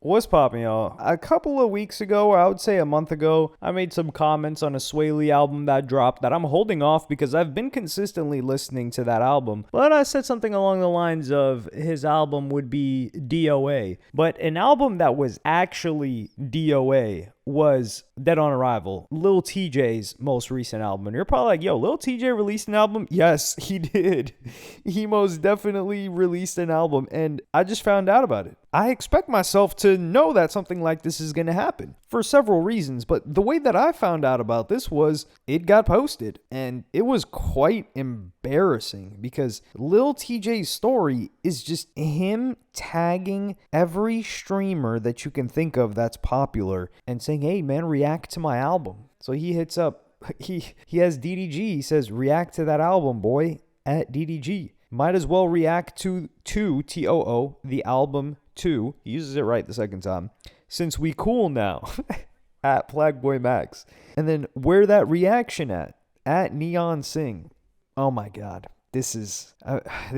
What's poppin', y'all? A couple of weeks ago, or I would say a month ago, I made some comments on a Sway Lee album that dropped that I'm holding off because I've been consistently listening to that album. But I said something along the lines of his album would be DOA. But an album that was actually DOA was Dead on Arrival, Lil Tjay's most recent album. And you're probably like, yo, Lil Tjay released an album? Yes, he did. He most definitely released an album, and I just found out about it. I expect myself to know that something like this is going to happen for several reasons, but the way that I found out about this was it got posted, and it was quite embarrassing because Lil Tjay's story is just him tagging every streamer that you can think of that's popular and saying, hey man, react to my album. So he hits up, he has DDG, he says, react to that album, boy, at DDG. Might as well react to Too, the album 2. He uses it right the second time. Since we cool now, at Plagboy Max. And then where that reaction at Neon Sing. Oh my God, this is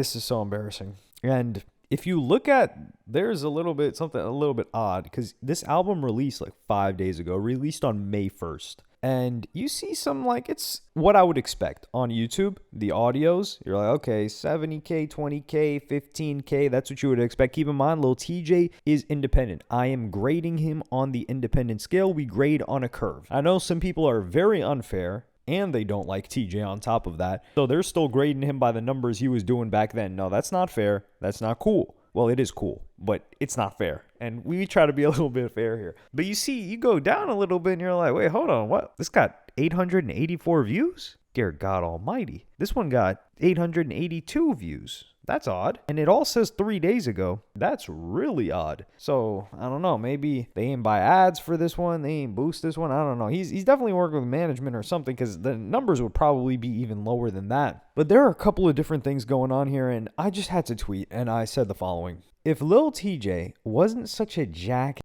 so embarrassing. And if you look at, there's something a little bit odd because this album released like 5 days ago, released on May 1st. And you see some, like, it's what I would expect on YouTube, the audios. You're like, okay, 70K, 20K, 15K, that's what you would expect. Keep in mind, Lil Tjay is independent. I am grading him on the independent scale. We grade on a curve. I know some people are very unfair, and they don't like Tjay on top of that. So they're still grading him by the numbers he was doing back then. No, that's not fair. That's not cool. Well, it is cool, but it's not fair. And we try to be a little bit fair here. But you see, you go down a little bit and you're like, wait, hold on. What? This got 884 views? Dear God almighty. This one got 882 views. That's odd. And it all says 3 days ago. That's really odd. So, I don't know. Maybe they ain't buy ads for this one. They ain't boost this one. I don't know. He's definitely working with management or something because the numbers would probably be even lower than that. But there are a couple of different things going on here, and I just had to tweet, and I said the following. If Lil Tjay wasn't such a jack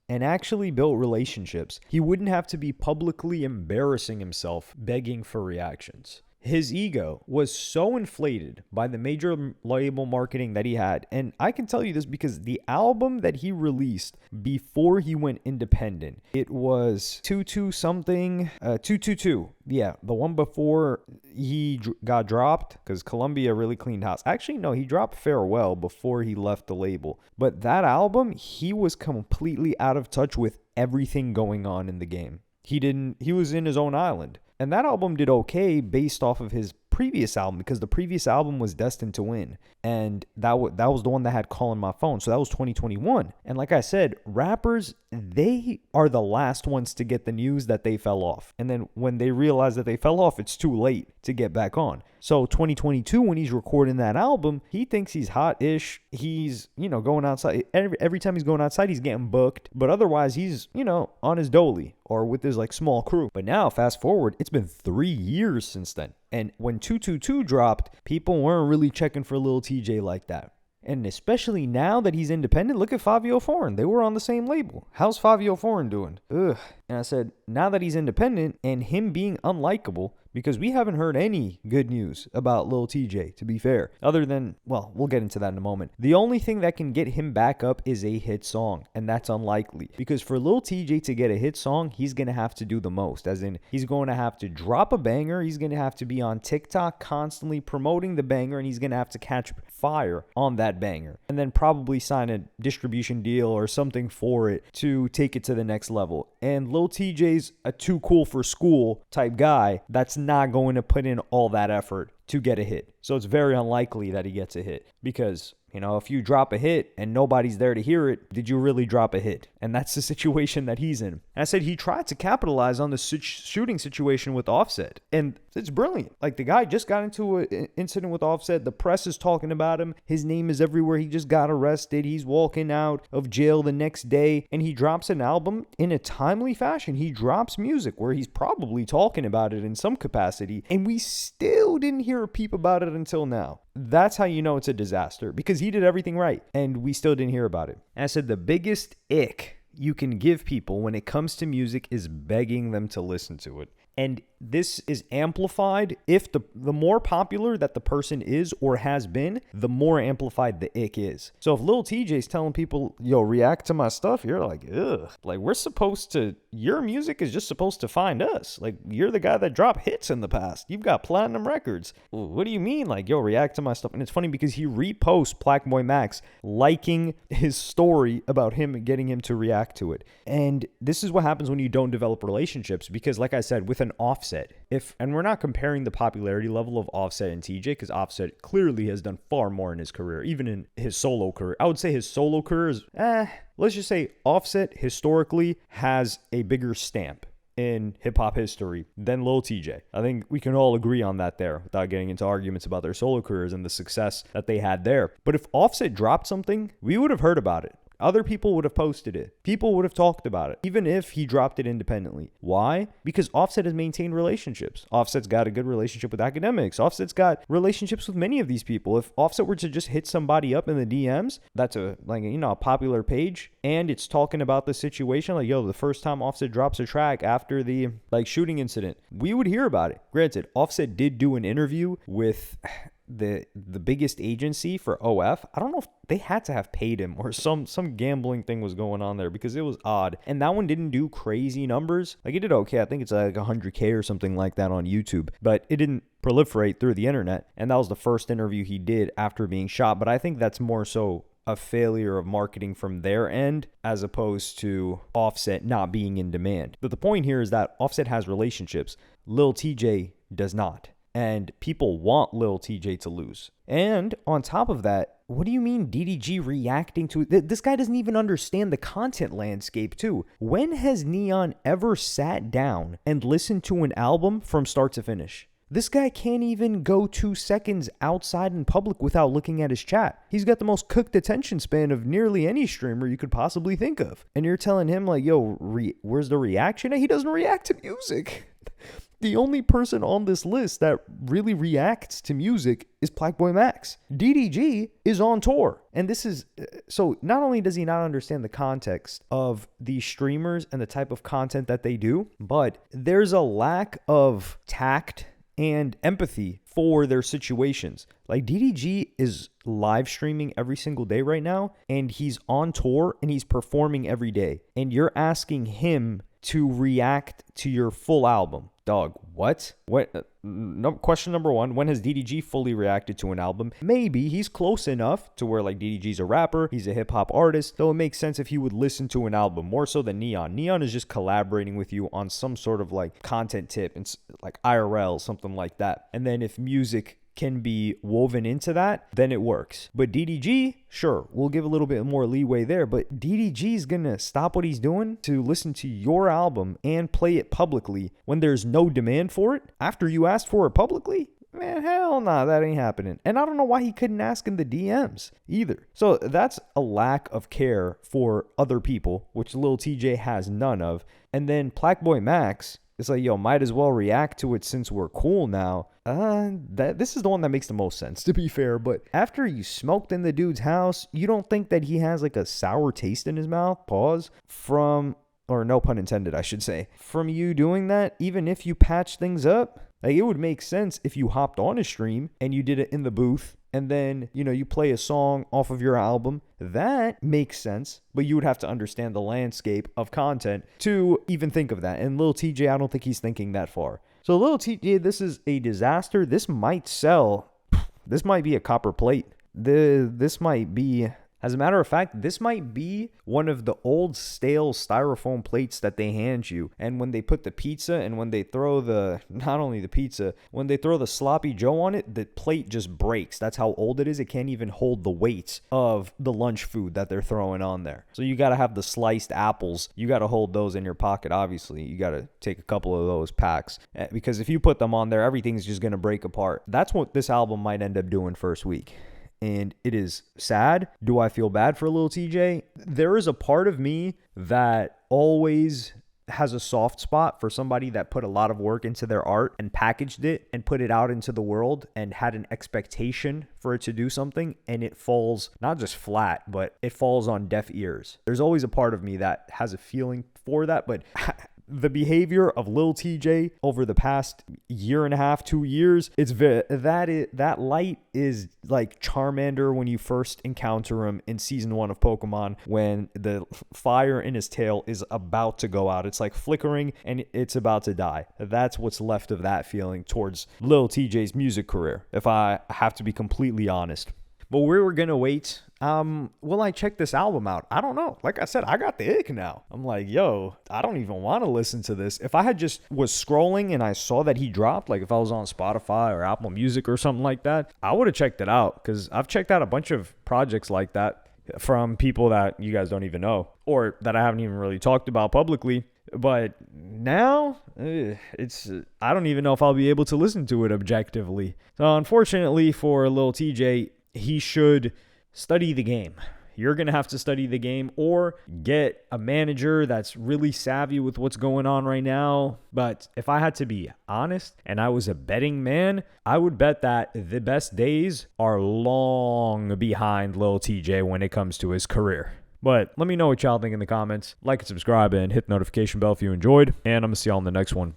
and actually built relationships, he wouldn't have to be publicly embarrassing himself begging for reactions. His ego was so inflated by the major label marketing that he had. And I can tell you this because the album that he released before he went independent, it was 222. Yeah, the one before he got dropped because Columbia really cleaned house. Actually, no, he dropped Farewell before he left the label. But that album, he was completely out of touch with everything going on in the game. He was in his own island. And that album did okay based off of his previous album because the previous album was destined to win. And that was the one that had Call in My Phone. So that was 2021. And like I said, rappers, they are the last ones to get the news that they fell off. And then when they realize that they fell off, it's too late to get back on. So 2022, when he's recording that album, he thinks he's hot-ish. He's, going outside. Every time he's going outside, he's getting booked. But otherwise, he's, on his dolly or with his small crew. But now, fast forward, it's been 3 years since then. And when 222 dropped, people weren't really checking for Lil Tjay like that. And especially now that he's independent, look at Fabio Foreign. They were on the same label. How's Fabio Foreign doing? Ugh. And I said, now that he's independent and him being unlikable, because we haven't heard any good news about Lil Tjay, to be fair, other than, well, we'll get into that in a moment. The only thing that can get him back up is a hit song, and that's unlikely. Because for Lil Tjay to get a hit song, he's going to have to do the most, as in he's going to have to drop a banger, he's going to have to be on TikTok constantly promoting the banger, and he's going to have to catch fire on that banger, and then probably sign a distribution deal or something for it to take it to the next level. And Lil Tjay's a too cool for school type guy that's not going to put in all that effort to get a hit. So it's very unlikely that he gets a hit because, if you drop a hit and nobody's there to hear it, did you really drop a hit? And that's the situation that he's in. And I said he tried to capitalize on the shooting situation with Offset. And it's brilliant. Like, the guy just got into an incident with Offset. The press is talking about him. His name is everywhere. He just got arrested. He's walking out of jail the next day. And he drops an album in a timely fashion. He drops music where he's probably talking about it in some capacity. And we still didn't hear a peep about it until now. That's how you know it's a disaster, because he did everything right and we still didn't hear about it. And I said the biggest ick you can give people when it comes to music is begging them to listen to it. And this is amplified if the more popular that the person is or has been, the more amplified the ick is. So if Lil TJ's telling people, yo, react to my stuff, you're like, ugh. Like, your music is just supposed to find us. Like, you're the guy that dropped hits in the past. You've got platinum records. What do you mean? Like, yo, react to my stuff. And it's funny because he reposts Blackboy Max liking his story about him getting him to react to it. And this is what happens when you don't develop relationships, because like I said, with an Offset, and we're not comparing the popularity level of Offset and TJ, because Offset clearly has done far more in his career, even in his solo career. I would say his solo career is, let's just say Offset historically has a bigger stamp in hip-hop history than Lil TJ. I think we can all agree on that there without getting into arguments about their solo careers and the success that they had there. But if Offset dropped something, we would have heard about it. Other people would have posted it. People would have talked about it, even if he dropped it independently. Why? Because Offset has maintained relationships. Offset's got a good relationship with academics. Offset's got relationships with many of these people. If Offset were to just hit somebody up in the DMs, that's a popular page, and it's talking about the situation, like, yo, the first time Offset drops a track after the shooting incident, we would hear about it. Granted, Offset did do an interview with the biggest agency for OF. I don't know if they had to have paid him or some gambling thing was going on there, because it was odd. And that one didn't do crazy numbers. Like, it did okay. I think it's like 100K or something like that on YouTube, but it didn't proliferate through the internet. And that was the first interview he did after being shot. But I think that's more so a failure of marketing from their end as opposed to Offset not being in demand. But the point here is that Offset has relationships. Lil TJ does not. And people want Lil TJ to lose. And on top of that, what do you mean DDG reacting to it? This guy doesn't even understand the content landscape too. When has Neon ever sat down and listened to an album from start to finish? This guy can't even go 2 seconds outside in public without looking at his chat. He's got the most cooked attention span of nearly any streamer you could possibly think of. And you're telling him like, yo, where's the reaction? He doesn't react to music. The only person on this list that really reacts to music is Blackboy Max. DDG is on tour. And this is, so not only does he not understand the context of these streamers and the type of content that they do, but there's a lack of tact and empathy for their situations. Like, DDG is live streaming every single day right now, and he's on tour and he's performing every day. And you're asking him to react to your full album. Dog, what? Question number one, when has DDG fully reacted to an album? Maybe he's close enough to where like DDG's a rapper, he's a hip hop artist, so it makes sense if he would listen to an album more so than Neon. Neon is just collaborating with you on some sort of like content tip and like IRL, something like that. And then if music can be woven into that, then it works. But DDG, sure, we'll give a little bit more leeway there, but DDG is gonna stop what he's doing to listen to your album and play it publicly when there's no demand for it after you asked for it publicly? Man, hell nah, that ain't happening. And I don't know why he couldn't ask in the DMs either. So that's a lack of care for other people, which Lil TJ has none of. And then Blackboy Max, it's like, yo, might as well react to it since we're cool now. This is the one that makes the most sense, to be fair. But after you smoked in the dude's house, you don't think that he has like a sour taste in his mouth? Pause. Or no pun intended, I should say. From you doing that, even if you patch things up, like, it would make sense if you hopped on a stream and you did it in the booth and then, you play a song off of your album. That makes sense, but you would have to understand the landscape of content to even think of that. And Lil TJ, I don't think he's thinking that far. So Lil TJ, this is a disaster. This might sell. This might be a copper plate. This might be... As a matter of fact, this might be one of the old stale styrofoam plates that they hand you. And when they put the pizza and when they throw not only the pizza, when they throw the sloppy joe on it, the plate just breaks. That's how old it is. It can't even hold the weight of the lunch food that they're throwing on there. So you got to have the sliced apples. You got to hold those in your pocket, obviously. You got to take a couple of those packs. Because if you put them on there, everything's just going to break apart. That's what this album might end up doing first week. And it is sad. Do I feel bad for Lil TJ? There is a part of me that always has a soft spot for somebody that put a lot of work into their art and packaged it and put it out into the world and had an expectation for it to do something, and it falls not just flat, but it falls on deaf ears. There's always a part of me that has a feeling for that, but the behavior of Lil Tjay over the past year and a half, 2 years, that light is like Charmander when you first encounter him in season 1 of Pokemon, when the fire in his tail is about to go out. It's like flickering and it's about to die. That's what's left of that feeling towards Lil Tjay's music career, if I have to be completely honest. But we were gonna wait. Will I check this album out? I don't know. Like I said, I got the ick now. I'm like, yo, I don't even want to listen to this. If I had just was scrolling and I saw that he dropped, like if I was on Spotify or Apple Music or something like that, I would have checked it out, because I've checked out a bunch of projects like that from people that you guys don't even know, or that I haven't even really talked about publicly. But now, I don't even know if I'll be able to listen to it objectively. So unfortunately for Lil Tjay, he should study the game. You're going to have to study the game, or get a manager that's really savvy with what's going on right now. But if I had to be honest and I was a betting man, I would bet that the best days are long behind Lil Tjay when it comes to his career. But let me know what y'all think in the comments. Like and subscribe and hit the notification bell if you enjoyed. And I'm going to see y'all in the next one.